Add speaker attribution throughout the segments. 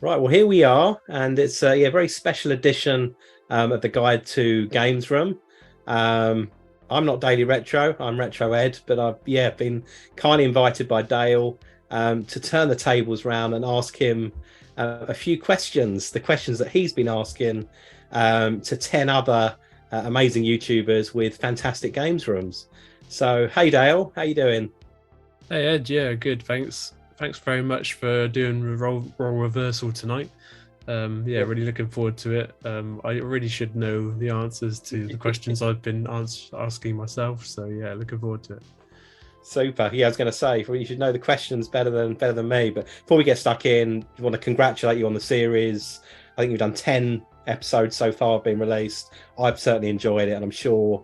Speaker 1: Right, well, here we are, and it's a very special edition of the Guide to Games Room. Um, I'm not Daily Retro, I'm Retro Ed, but I've been kindly invited by Dale to turn the tables round and ask him a few questions, the questions that he's been asking to 10 other amazing YouTubers with fantastic games rooms. So, hey Dale, how you doing?
Speaker 2: Hey Ed, yeah, good. Thanks. Thanks very much for doing role reversal tonight. Yeah, really looking forward to it. I really should know the answers to the questions I've been asking myself. So yeah, looking forward to it.
Speaker 1: Super. Yeah, I was going to say, you should know the questions better than me. But before we get stuck in, I want to congratulate you on the series. I think you've done 10 episodes so far being released. I've certainly enjoyed it, and I'm sure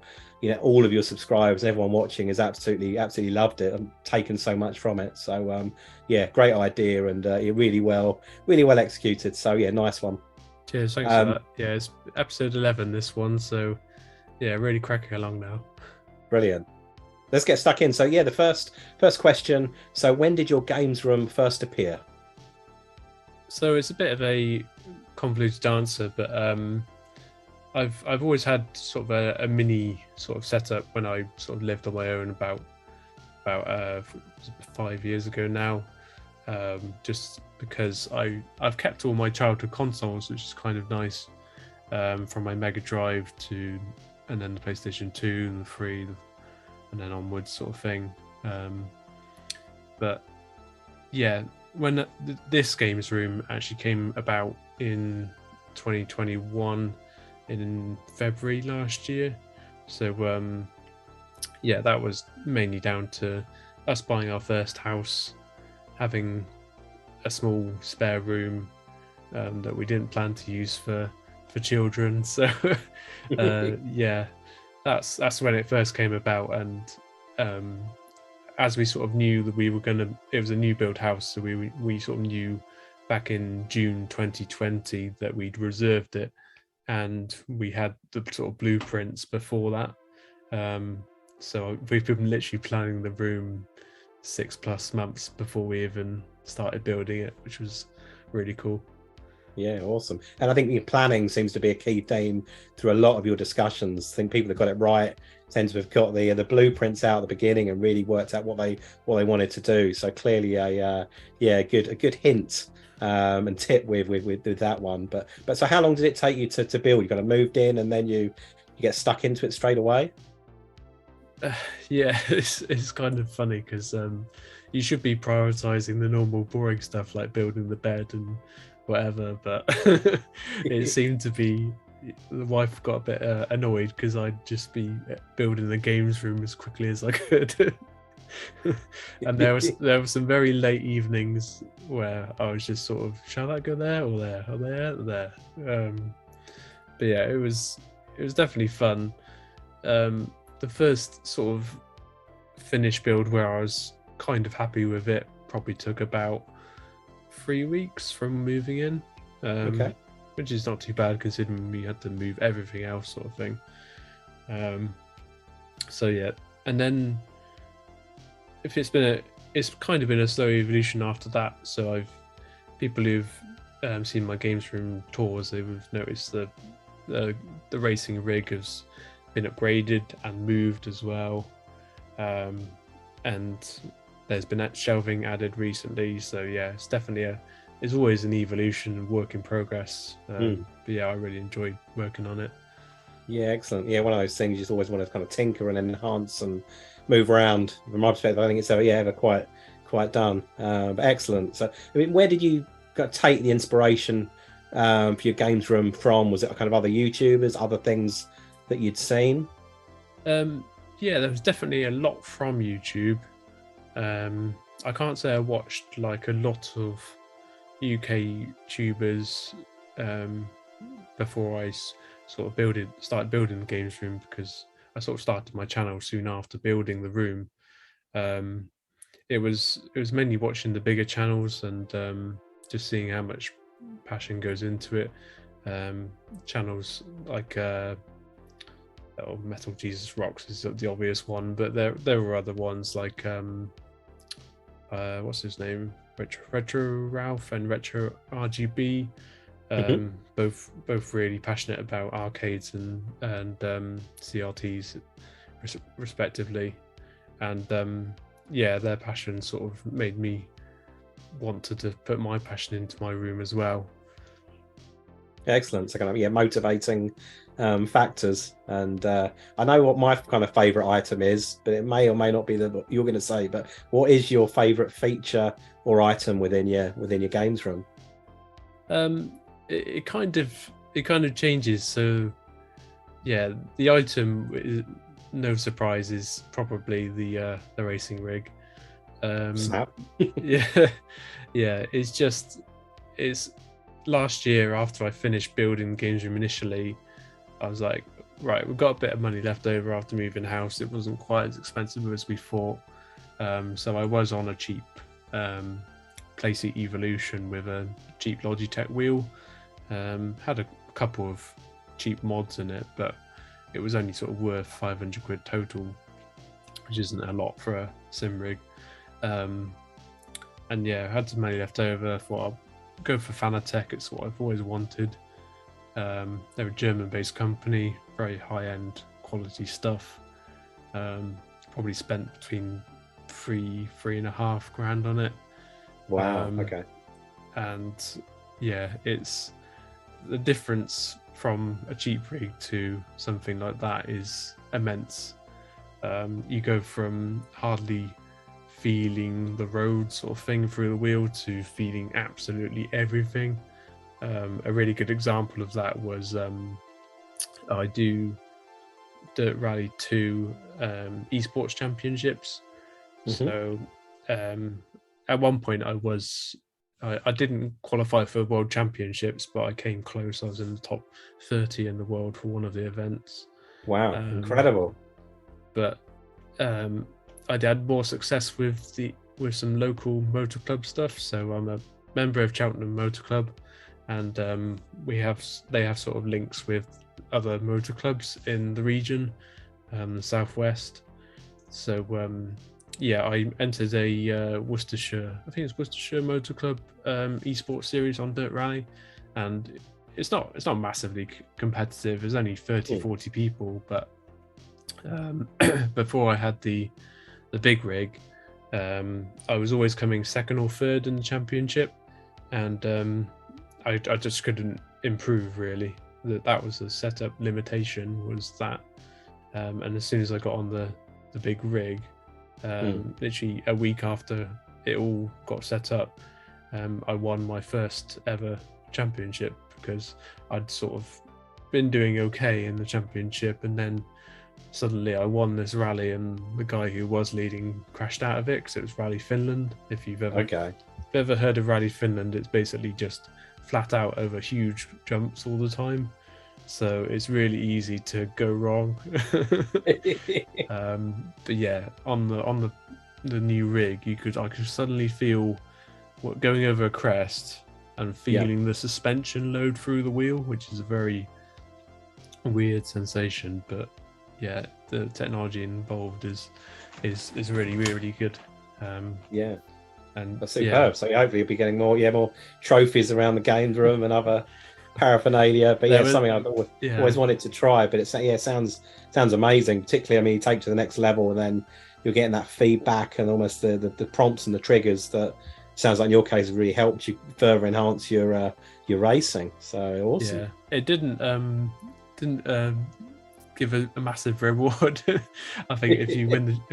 Speaker 1: all of your subscribers and everyone watching has absolutely loved it and taken so much from it. So yeah, great idea, and really well executed. So yeah, nice one.
Speaker 2: Cheers, thanks for
Speaker 1: Um,
Speaker 2: that. Yeah, it's episode 11 this one, so yeah, really cracking along now.
Speaker 1: Brilliant. Let's get stuck in. So yeah, the first question. So when did your games room first appear?
Speaker 2: So it's a bit of a convoluted answer, but I've always had sort of a mini sort of setup when I sort of lived on my own about 5 years ago now. Just because I've kept all my childhood consoles, which is kind of nice, from my Mega Drive and then the PlayStation 2 and the 3 and then onwards sort of thing. But yeah, when this games room actually came about in 2021 in February last year. So yeah, that was mainly down to us buying our first house, having a small spare room that we didn't plan to use for children. So yeah, that's when it first came about. And as we sort of knew that it was a new build house, so we sort of knew back in June 2020 that we'd reserved it, and we had the sort of blueprints before that. So we've been literally planning the room 6+ months before we even started building it, which was really cool.
Speaker 1: Yeah, awesome. And I think your planning seems to be a key theme through a lot of your discussions. I think people that got it right tend to have got the blueprints out at the beginning and really worked out what they wanted to do. So clearly a good hint and tip with that one. But so how long did it take you to build? You kind of moved in and then you get stuck into it straight away?
Speaker 2: Yeah, it's kind of funny because you should be prioritizing the normal boring stuff like building the bed and whatever, but it seemed to be the wife got a bit annoyed because I'd just be building the games room as quickly as I could. And there were some very late evenings where I was just sort of, shall that go there or there or there or there? But yeah, it was definitely fun. The first sort of finished build where I was kind of happy with it probably took about 3 weeks from moving in,
Speaker 1: Okay.
Speaker 2: which is not too bad considering we had to move everything else, sort of thing. So yeah, and then if it's kind of been a slow evolution after that. So people who've seen my games room tours, they would have noticed the racing rig has been upgraded and moved as well, and there's been shelving added recently. So yeah, it's definitely it's always an evolution and work in progress. But yeah, I really enjoyed working on it.
Speaker 1: Yeah, excellent. Yeah, one of those things you just always want to kind of tinker and enhance and move around. From my perspective, I think it's ever quite done. But excellent. So, I mean, where did you take the inspiration for your games room from? Was it kind of other YouTubers, other things that you'd seen?
Speaker 2: Yeah, there was definitely a lot from YouTube. I can't say I watched like a lot of UK YouTubers before I sort of started building the games room, because I sort of started my channel soon after building the room. Um, it was mainly watching the bigger channels and just seeing how much passion goes into it. Channels like Metal Jesus Rocks is the obvious one, but there were other ones like what's his name? Retro Ralph and Retro RGB.
Speaker 1: Mhm.
Speaker 2: Both really passionate about arcades and CRTs respectively, and yeah, their passion sort of made me want to put my passion into my room as well.
Speaker 1: Excellent. So kind of, yeah, motivating factors. And I know what my kind of favorite item is, but it may or may not be what you're going to say. But what is your favorite feature or item within your games room?
Speaker 2: It kind of changes. So yeah, the item is, no surprise, is probably the racing rig.
Speaker 1: Snap.
Speaker 2: Yeah, yeah. It's last year after I finished building the games room initially. I was like, right, we've got a bit of money left over after moving house. It wasn't quite as expensive as we thought, so I was on a cheap Playseat Evolution with a cheap Logitech wheel. Had a couple of cheap mods in it, but it was only sort of worth 500 quid total, which isn't a lot for a sim rig. And yeah, I had some money left over. I thought I'll go for Fanatec. It's what I've always wanted. They're a German-based company, very high-end quality stuff. Probably spent between three and a half grand on it.
Speaker 1: Wow. Okay.
Speaker 2: And yeah, it's the difference from a cheap rig to something like that is immense. You go from hardly feeling the road sort of thing through the wheel to feeling absolutely everything. A really good example of that was I do Dirt Rally 2 esports championships.
Speaker 1: Mhm.
Speaker 2: So at one point I didn't qualify for world championships, but I came close. I was in the top 30 in the world for one of the events.
Speaker 1: Wow. Incredible.
Speaker 2: But I had more success with some local motor club stuff. So I'm a member of Cheltenham Motor Club, and they have sort of links with other motor clubs in the region, the southwest. So yeah, I entered a Worcestershire, I think it's Worcestershire Motor Club esports series on Dirt Rally, and it's not massively competitive. There's only 30, 40 people, but before I had the big rig, I was always coming second or third in the championship, and I just couldn't improve really. That was the setup limitation, was that. And as soon as I got on the big rig, literally a week after it all got set up, I won my first ever championship, because I'd sort of been doing okay in the championship, and then suddenly I won this rally, and the guy who was leading crashed out of it, because it was Rally Finland. If you've ever heard of Rally Finland, it's basically just flat out over huge jumps all the time, so it's really easy to go wrong. But yeah, on the new rig, I could suddenly feel going over a crest and feeling the suspension load through the wheel, which is a very weird sensation. But yeah, the technology involved is really, really good.
Speaker 1: Yeah,
Speaker 2: and
Speaker 1: that's superb. So hopefully you'll be getting more trophies around the games room and other paraphernalia. But yeah, something I've always wanted to try. But it sounds amazing. Particularly, I mean, you take to the next level, and then you're getting that feedback and almost the prompts and the triggers that sounds like in your case really helped you further enhance your racing. So awesome.
Speaker 2: Yeah, it didn't give a massive reward. I think if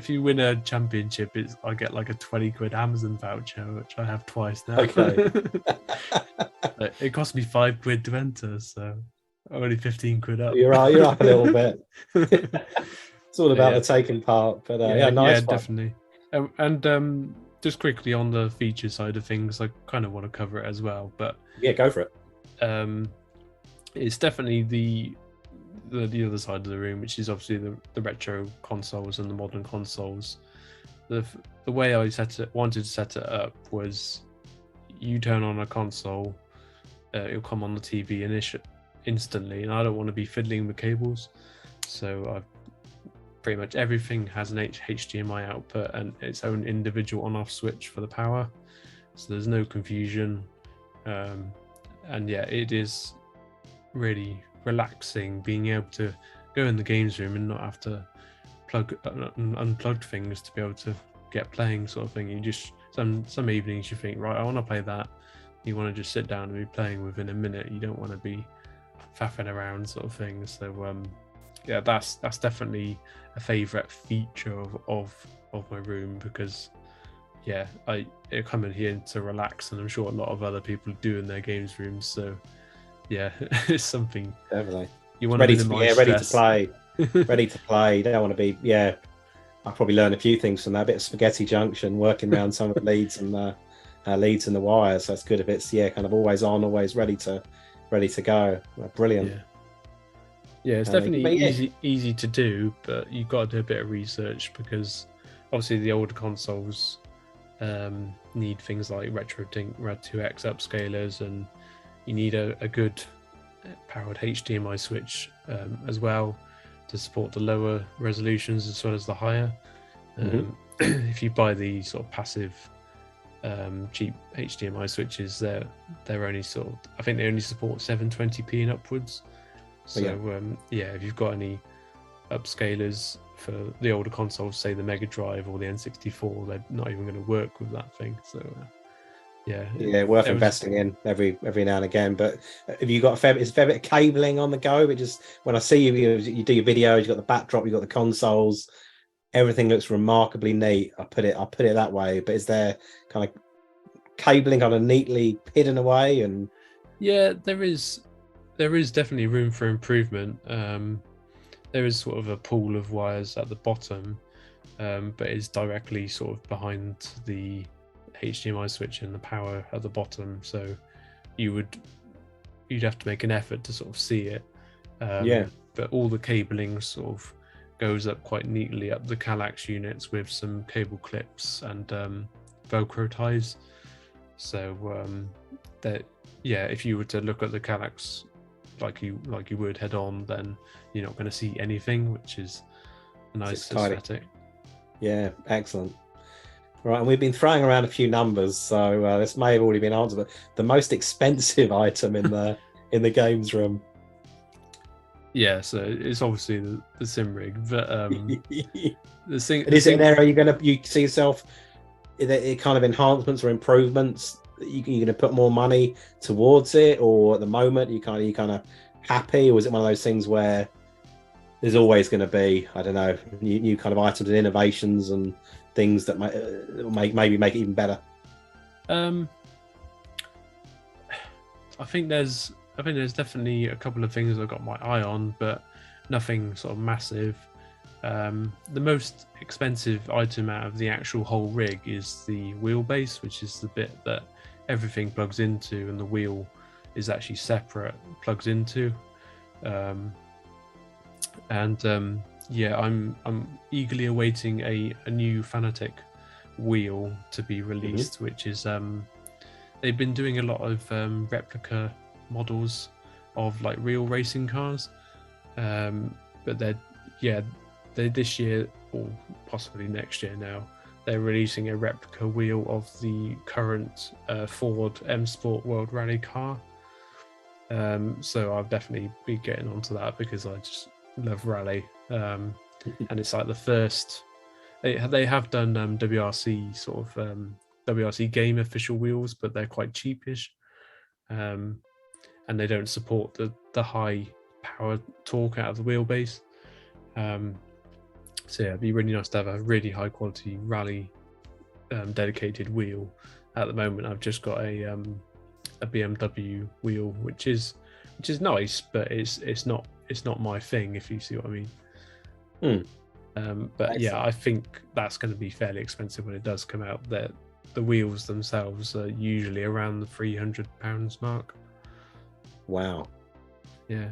Speaker 2: you win a championship, I get like a 20 quid Amazon voucher, which I have twice now.
Speaker 1: Okay.
Speaker 2: It cost me 5 quid to enter, so only 15 quid up.
Speaker 1: You're up a little bit. It's all about the taking part, but nice.
Speaker 2: Yeah, definitely. And just quickly on the feature side of things, I kind of want to cover it as well, but
Speaker 1: yeah, go for it.
Speaker 2: It's definitely the other side of the room, which is obviously the retro consoles and the modern consoles. The way I wanted to set it up was, you turn on a console, it'll come on the TV instantly, and I don't want to be fiddling with cables, so I've pretty much everything has an HDMI output and its own individual on-off switch for the power. so there's no confusion. And yeah, it is really relaxing being able to go in the games room and not have to unplug things to be able to get playing, sort of thing. You just some evenings you think, right, I want to play that. You want to just sit down and be playing within a minute. You don't want to be faffing around, sort of thing. So yeah, that's definitely a favorite feature of my room, because yeah, I come in here to relax, and I'm sure a lot of other people do in their games rooms. So yeah, it's something
Speaker 1: Definitely.
Speaker 2: you want to minimize
Speaker 1: ready to
Speaker 2: stress.
Speaker 1: play. Ready to play. You don't want to be, yeah. I probably learned a few things from that. A bit of Spaghetti Junction, working around some of the leads and the wires. So it's good if it's kind of always on, always ready to go. Brilliant.
Speaker 2: Yeah, it's definitely easy to do, but you've got to do a bit of research, because obviously the older consoles need things like RetroTink Rad2X upscalers, and you need a good powered HDMI switch as well to support the lower resolutions as well as the higher. If you buy the sort of passive cheap HDMI switches, they're only I think they only support 720p and upwards. So if you've got any upscalers for the older consoles, say the Mega Drive or the N64, they're not even going to work with that thing. So worth investing in every now and again. But have you got is a fair bit of cabling on the go? But just when I see you do your videos, you've got the backdrop, you've got the consoles, everything looks remarkably neat. I put it that way. But is there kind of cabling kind of neatly hidden away? And yeah, there is definitely room for improvement. There is sort of a pool of wires at the bottom, but it's directly sort of behind the HDMI switch and the power at the bottom. So you'd have to make an effort to sort of see it. But all the cabling sort of goes up quite neatly up the Kallax units with some cable clips and Velcro ties. So if you were to look at the Kallax like you would head on, then you're not going to see anything, which is a nice aesthetic.
Speaker 1: Yeah, excellent. Right, and we've been throwing around a few numbers, so this may have already been answered. But the most expensive item in the games room.
Speaker 2: Yeah, so it's obviously the sim rig, but the thing.
Speaker 1: Is it an area you see yourself? It kind of enhancements or improvements? You're going to put more money towards it, or at the moment you kind of happy, or is it one of those things where there's always going to be, I don't know, new kind of items and innovations and things that might maybe make it even better?
Speaker 2: I think there's definitely a couple of things I've got my eye on, but nothing sort of massive. The most expensive item out of the actual whole rig is the wheelbase, which is the bit that everything plugs into, and the wheel is actually separate, plugs into. I'm eagerly awaiting a new Fanatec wheel to be released, which is they've been doing a lot of replica models of like real racing cars, but they this year, or possibly next year now, they're releasing a replica wheel of the current Ford M Sport World Rally car. So I'll definitely be getting onto that, because I just love rally, and it's like the first. They have done WRC sort of WRC game official wheels, but they're quite cheapish, and they don't support the high power torque out of the wheelbase. So yeah, it'd be really nice to have a really high quality rally dedicated wheel. At the moment, I've just got a BMW wheel, which is nice, but it's not my thing, if you see what I mean. But excellent. Yeah, I think that's going to be fairly expensive when it does come out. That the wheels themselves are usually around the £300 mark.
Speaker 1: Wow.
Speaker 2: Yeah.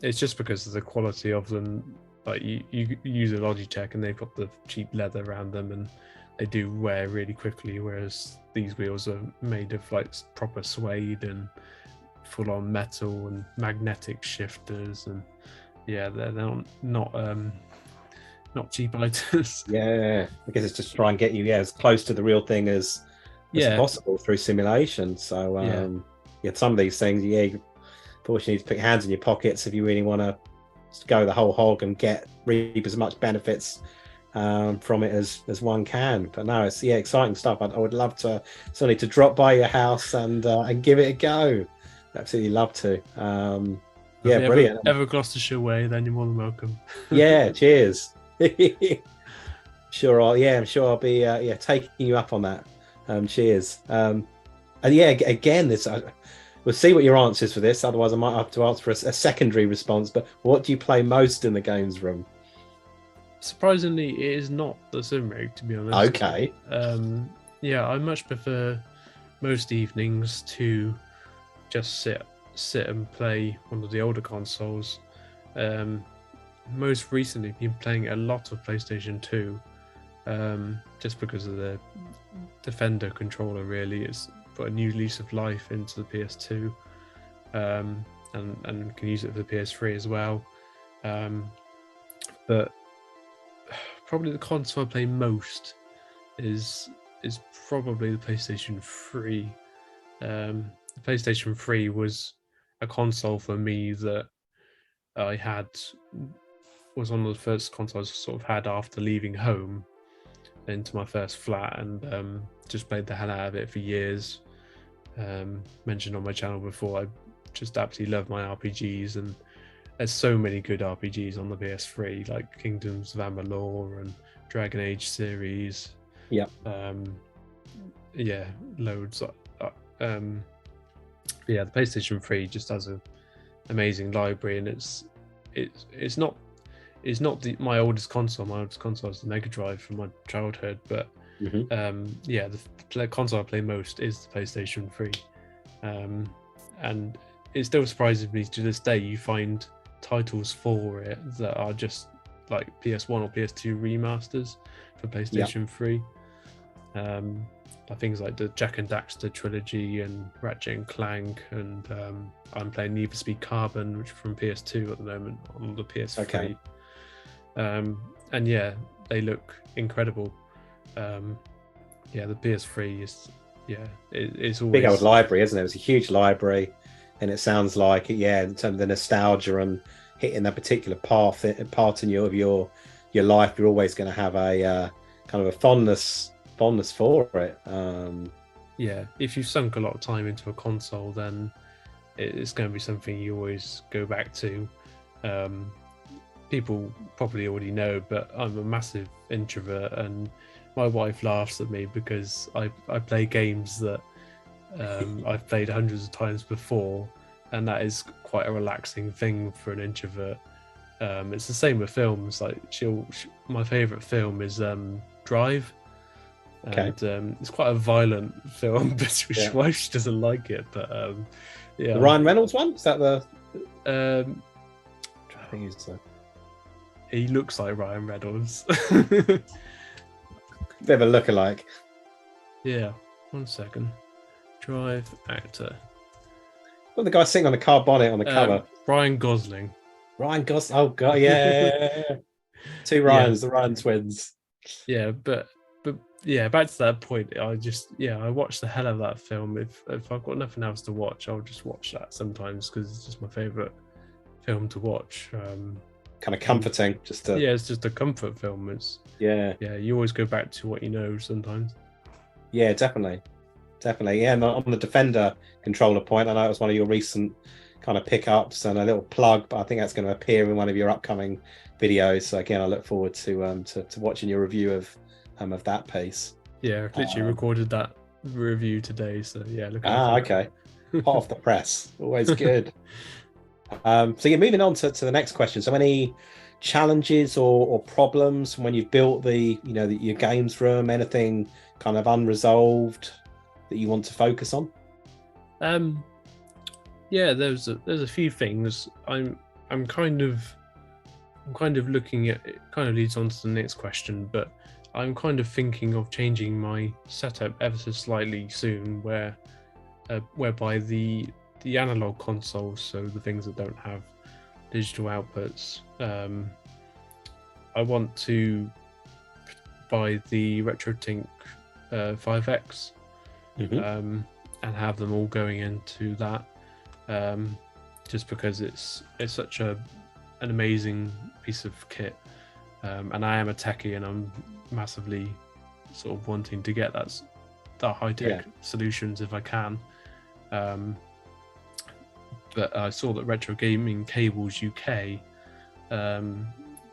Speaker 2: It's just because of the quality of them. Like you use a Logitech and they've got the cheap leather around them, and they do wear really quickly, whereas these wheels are made of like proper suede and full on metal and magnetic shifters, and yeah, they're not not cheap items.
Speaker 1: Yeah, I guess it's just try and get you as close to the real thing as
Speaker 2: Yeah,
Speaker 1: possible through simulation. So
Speaker 2: yeah.
Speaker 1: yeah, some of these things, yeah, you fortunately need to put your hands in your pockets if you really want to go the whole hog and reap as much benefits from it as one can. But no, it's exciting stuff. I would love to certainly to drop by your house and give it a go. Absolutely love to.
Speaker 2: If
Speaker 1: Yeah,
Speaker 2: you
Speaker 1: brilliant.
Speaker 2: ever Gloucestershire way, then you're more than welcome.
Speaker 1: Yeah, cheers. Sure, I'm sure I'll be taking you up on that. Cheers. And yeah, again, this we'll see what your answers for this. Otherwise, I might have to ask for a secondary response. But what do you play most in the games room?
Speaker 2: Surprisingly, it is not the sim rig, to be honest.
Speaker 1: Okay.
Speaker 2: Yeah, I much prefer most evenings to just sit and play one of the older consoles. Most recently, been playing a lot of PlayStation 2, just because of the Defender controller. Really, it's put a new lease of life into the PS2, and can use it for the PS3 as well. But probably the console I play most is probably the PlayStation 3. The PlayStation 3 was a console for me that I had was one of the first consoles I sort of had after leaving home into my first flat, and just played the hell out of it for years. Mentioned on my channel before, I just absolutely love my RPGs, and there's so many good RPGs on the PS3, like Kingdoms of Amalur and Dragon Age series.
Speaker 1: Yeah.
Speaker 2: Yeah, loads. Yeah, the PlayStation 3 just has an amazing library, and it's not my oldest console. My oldest console is the Mega Drive from my childhood, but yeah, the console I play most is the PlayStation 3, and it still surprises me to this day. You find titles for it that are just like PS1 or PS2 remasters for PlayStation 3. Things like the Jak and Daxter trilogy and Ratchet and Clank, and I'm playing Need for Speed Carbon, which is from PS2 at the moment on the PS3.
Speaker 1: Okay.
Speaker 2: And yeah, they look incredible. Yeah, the PS3 is it's always
Speaker 1: Big old library, isn't it? It's a huge library, and it sounds like in terms of the nostalgia and hitting that particular part in your life, you're always going to have a kind of a fondness for it.
Speaker 2: Yeah, if you've sunk a lot of time into a console, then it's going to be something you always go back to. People probably already know, but I'm a massive introvert, and my wife laughs at me because I play games that I've played hundreds of times before, and that is quite a relaxing thing for an introvert. It's the same with films. Like my favorite film is Drive.
Speaker 1: Okay.
Speaker 2: And it's quite a violent film, but she doesn't like it. But yeah,
Speaker 1: the Ryan Reynolds one, is that the?
Speaker 2: I
Speaker 1: think he's
Speaker 2: he looks like Ryan Reynolds.
Speaker 1: Bit of a lookalike.
Speaker 2: Yeah, 1 second. Drive actor.
Speaker 1: Well, the guy sitting on the car bonnet on the cover.
Speaker 2: Ryan Gosling.
Speaker 1: Ryan Gosling. Oh god, yeah. Two Ryans, the Ryan twins.
Speaker 2: Yeah, but yeah, back to that point. I watch the hell out of that film. If I've got nothing else to watch, I'll just watch that sometimes because it's just my favorite film to watch.
Speaker 1: Kind of comforting,
Speaker 2: it's just a comfort film. It's you always go back to what you know sometimes.
Speaker 1: Yeah, definitely. Yeah, and on the Defender controller point, I know it was one of your recent kind of pickups and a little plug, but I think that's going to appear in one of your upcoming videos. So again, I look forward to watching your review of that piece.
Speaker 2: Yeah, I literally recorded that review today. So yeah,
Speaker 1: okay, hot off the press, always good. So you're moving on to the next question. So any challenges or problems when you've built your games room? Anything kind of unresolved that you want to focus on?
Speaker 2: Yeah, there's a few things. I'm kind of looking at it. Kind of leads on to the next question, but I'm kind of thinking of changing my setup ever so slightly soon, whereby the analog consoles, so the things that don't have digital outputs, I want to buy the RetroTink 5X and have them all going into that, just because it's such an amazing piece of kit, and I am a techie and I'm massively sort of wanting to get that high-tech solutions if I can. But I saw that Retro Gaming Cables UK,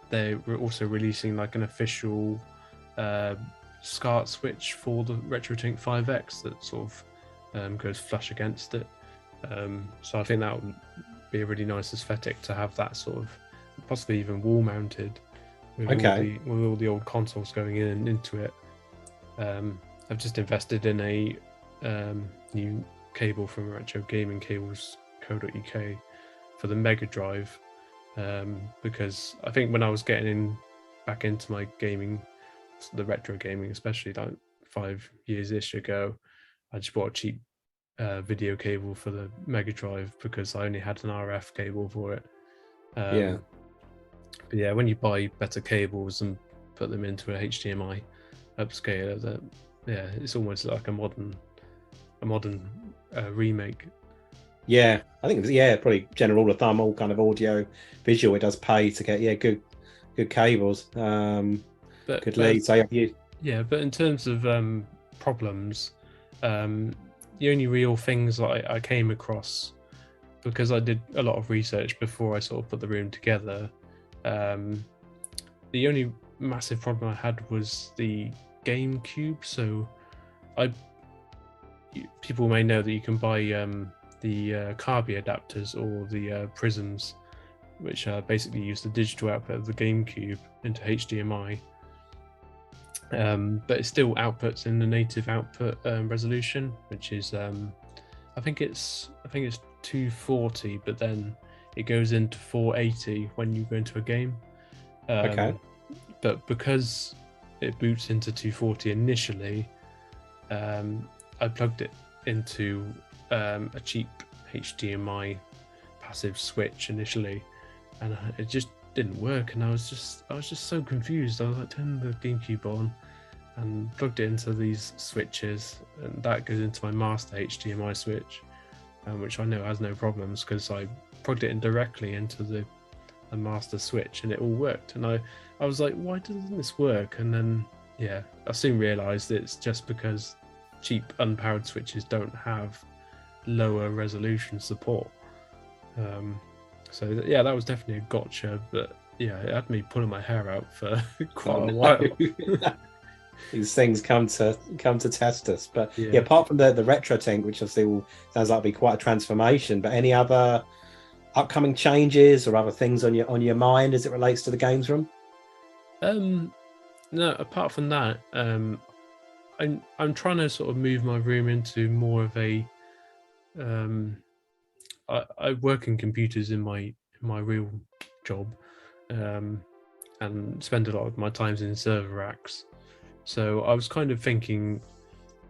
Speaker 2: they were also releasing like an official SCART switch for the RetroTink 5X that sort of goes flush against it. So I think that would be a really nice aesthetic to have that sort of possibly even wall mounted with all the old consoles going in and into it. I've just invested in a new cable from Retro Gaming Cables.co.uk for the Mega Drive, because I think when I was getting back into my gaming, the retro gaming, especially like 5 years-ish ago, I just bought a cheap video cable for the Mega Drive because I only had an RF cable for it. But yeah, when you buy better cables and put them into a HDMI upscaler, that it's almost like a modern remake.
Speaker 1: Yeah, I think probably general rule of thumb, all kind of audio visual, it does pay to get good cables, good leads.
Speaker 2: But in terms of problems, the only real things that I came across, because I did a lot of research before I sort of put the room together, the only massive problem I had was the GameCube. So people may know that you can buy the Carby adapters or the prisms, which basically use the digital output of the GameCube into HDMI, but it still outputs in the native output resolution, which is I think it's 240, but then it goes into 480 when you go into a game. But because it boots into 240 initially, I plugged it into a cheap HDMI passive switch initially, and it just didn't work, and I was just so confused. I was like, turning the GameCube on and plugged it into these switches, and that goes into my master HDMI switch, which I know has no problems because I plugged it in directly into the master switch and it all worked. And I was like, why doesn't this work? And then I soon realized it's just because cheap unpowered switches don't have lower resolution support. So that was definitely a gotcha, but it had me pulling my hair out for quite a while.
Speaker 1: These things come to test us, but apart from the RetroTink, which obviously sounds like it'll be quite a transformation, but any other upcoming changes or other things on your mind as it relates to the games room?
Speaker 2: No, apart from that, I'm trying to sort of move my room into more of a I work in computers in my real job, and spend a lot of my times in server racks. So I was kind of thinking,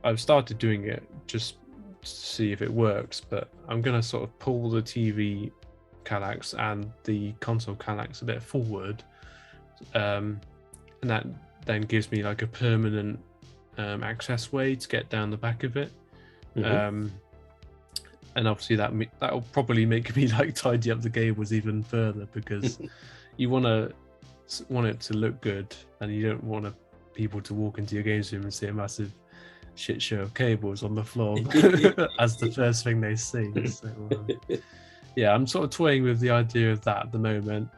Speaker 2: I've started doing it just to see if it works, but I'm going to sort of pull the TV Kallax and the console Kallax a bit forward, and that then gives me like a permanent access way to get down the back of it. And obviously that'll probably make me like tidy up the cables even further, because you want it to look good, and you don't want people to walk into your games room and see a massive shit show of cables on the floor as the first thing they see. So I'm sort of toying with the idea of that at the moment.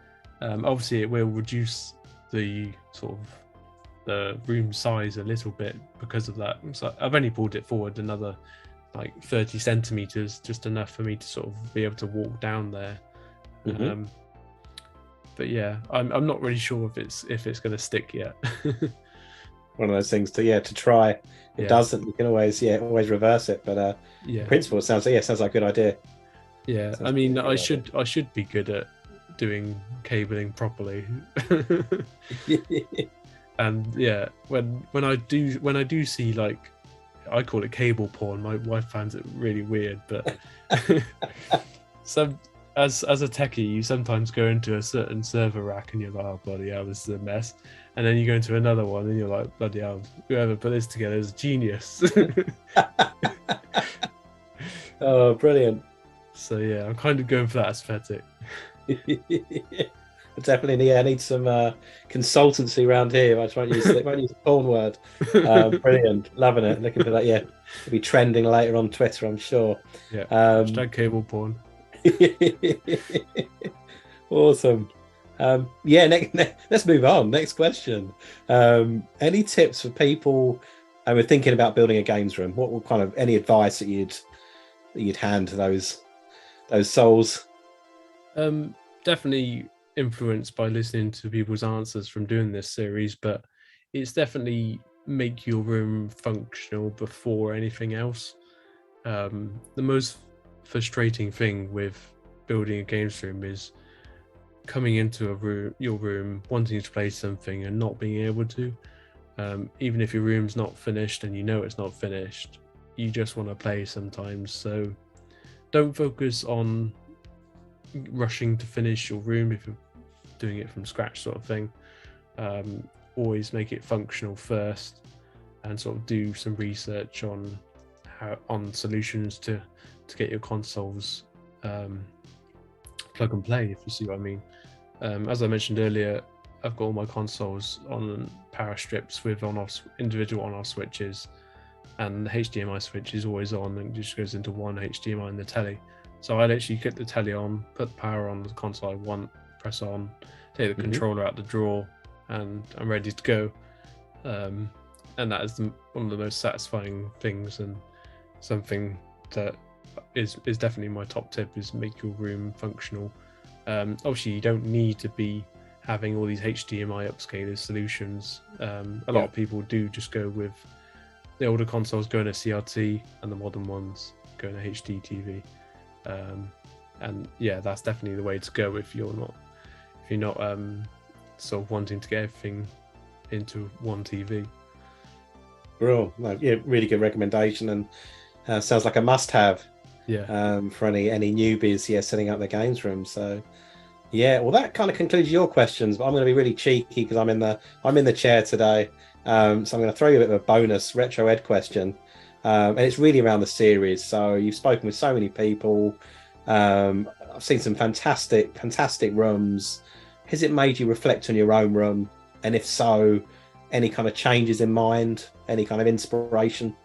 Speaker 2: Obviously it will reduce the sort of the room size a little bit because of that. So I've only pulled it forward another like 30 centimeters, just enough for me to sort of be able to walk down there. But I'm not really sure if it's going to stick yet.
Speaker 1: One of those things to try. It doesn't, you can always reverse it, but in principle sounds like a good idea.
Speaker 2: I mean, I should be good at doing cabling properly. And when I do see, like, I call it cable porn, my wife finds it really weird, but as a techie, you sometimes go into a certain server rack and you're like, oh bloody hell, this is a mess. And then you go into another one and you're like, bloody hell, whoever put this together is a genius.
Speaker 1: Oh, brilliant.
Speaker 2: So yeah, I'm kind of going for that aesthetic.
Speaker 1: Definitely, yeah, I need some consultancy around here. I won't use a porn word. Brilliant, loving it. Looking for that. Yeah, it'll be trending later on Twitter, I'm sure.
Speaker 2: Yeah, hashtag cable porn.
Speaker 1: Awesome. Let's move on. Next question. Any tips for people who are thinking about building a games room? What kind of any advice that you'd hand to those souls?
Speaker 2: Definitely influenced by listening to people's answers from doing this series, but it's definitely make your room functional before anything else. The most frustrating thing with building a games room is coming into your room, wanting to play something and not being able to. Even if your room's not finished and you know it's not finished, you just want to play sometimes. So don't focus on rushing to finish your room if you're doing it from scratch, sort of thing. Always make it functional first, and sort of do some research on solutions to get your consoles plug and play, if you see what I mean. As I mentioned earlier, I've got all my consoles on power strips with on-off individual on-off switches, and the HDMI switch is always on and just goes into one HDMI in the telly. So I literally get the telly on, put the power on the console I want, press on, take the controller out the drawer, and I'm ready to go. And that is one of the most satisfying things, and something that is definitely my top tip, is make your room functional. Obviously, you don't need to be having all these HDMI upscaler solutions. A lot of people do just go with the older consoles going to CRT, and the modern ones going to HD TV. And yeah, that's definitely the way to go if you're not sort of wanting to get everything into one TV.
Speaker 1: Bro, yeah, really good recommendation, and sounds like a must-have.
Speaker 2: Yeah.
Speaker 1: For any newbies, setting up their games room. So, yeah, well, that kind of concludes your questions. But I'm going to be really cheeky because I'm in the chair today. So I'm going to throw you a bit of a bonus retro ed question, and it's really around the series. So you've spoken with so many people. I've seen some fantastic rooms. Has it made you reflect on your own room? And if so, any kind of changes in mind? Any kind of inspiration?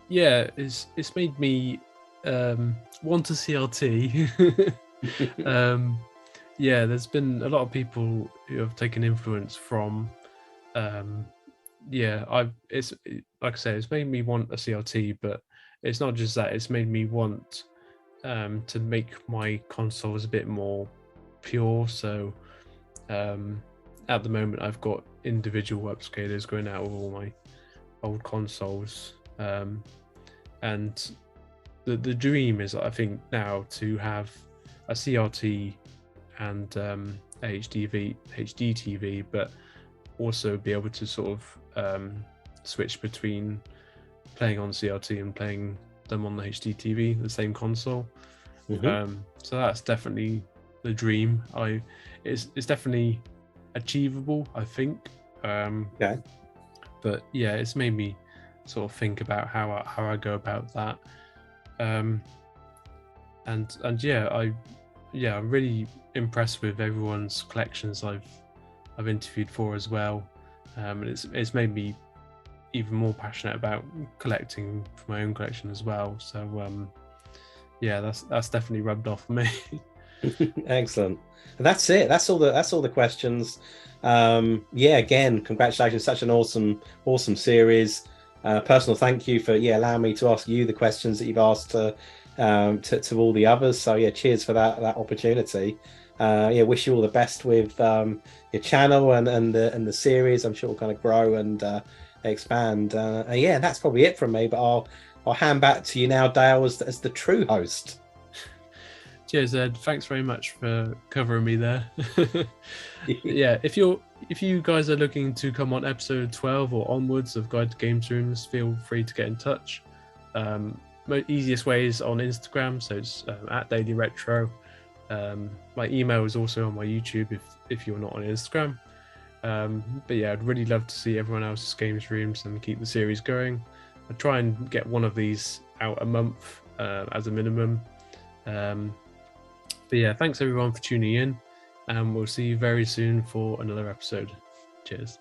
Speaker 2: Yeah, it's made me want a CRT. Yeah, there's been a lot of people who have taken influence from. It's like I say, it's made me want a CRT, but it's not just that. It's made me want to make my consoles a bit more pure. So at the moment, I've got individual upscalers going out of all my old consoles. And the dream is, I think, now to have a CRT and a HD TV, but also be able to sort of switch between playing on CRT and playing them on the HD TV, the same console. So that's definitely the dream. It's definitely achievable, I think. But yeah, it's made me sort of think about how I go about that. I'm really impressed with everyone's collections I've interviewed for as well. And it's made me even more passionate about collecting for my own collection as well. So that's definitely rubbed off for me.
Speaker 1: Excellent. And that's it. That's all the questions. Again, congratulations. Such an awesome series. Personal thank you for allowing me to ask you the questions that you've asked to all the others. So cheers for that opportunity. Wish you all the best with your channel and the series. I'm sure it'll kind of grow and expand. That's probably it from me. But I'll hand back to you now, Dale, as the true host.
Speaker 2: Cheers, Ed. Thanks very much for covering me there. Yeah, if you guys are looking to come on episode 12 or onwards of Guide to Games Rooms, feel free to get in touch. easiest way is on Instagram, so it's at Daily Retro. My email is also on my YouTube if you're not on Instagram. But yeah, I'd really love to see everyone else's games rooms and keep the series going. I try and get one of these out a month as a minimum. But yeah, thanks everyone for tuning in, and we'll see you very soon for another episode. Cheers.